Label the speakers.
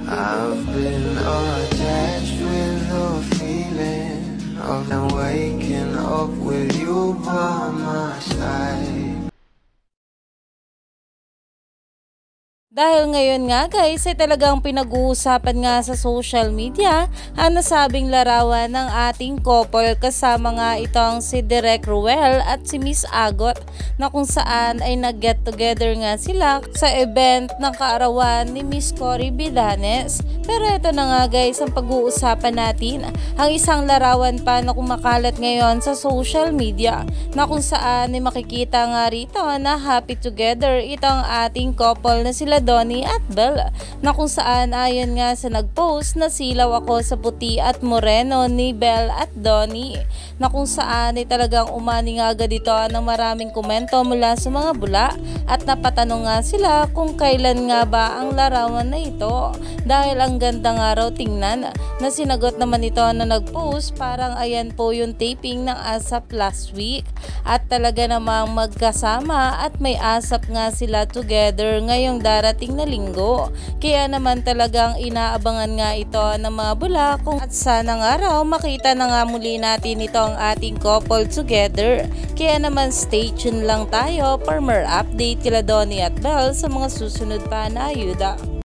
Speaker 1: I've been attached with the feeling of waking up with you by my side.
Speaker 2: Dahil ngayon nga guys ay talagang pinag-uusapan nga sa social media ang nasabing larawan ng ating couple kasama nga itong si Direk Ruel at si Miss Agot na kung saan ay nag-get together nga sila sa event ng kaarawan ni Miss Cory Villanes. Pero ito na nga guys ang pag-uusapan natin, ang isang larawan pa na kumakalat ngayon sa social media na kung saan ay makikita nga rito na happy together itong ating couple na sila Donnie at Belle, na kung saan ayon nga sa nagpost na silaw ako sa puti at moreno ni Belle at Donnie, na kung saan ay talagang umani nga agad dito ng maraming komento mula sa mga bula at napatanong nga sila kung kailan nga ba ang larawan na ito dahil ang ganda nga raw tingnan, na sinagot naman ito na nagpost parang ayan po yung taping ng ASAP last week at talaga namang magkasama at may ASAP nga sila together ngayong darating na linggo. Kaya naman talagang inaabangan nga ito ng mga bulakong at sana nga raw makita na nga muli natin ito ang ating couple together. Kaya naman stay tuned lang tayo for more update kila Donnie at Belle sa mga susunod pa na ayuda.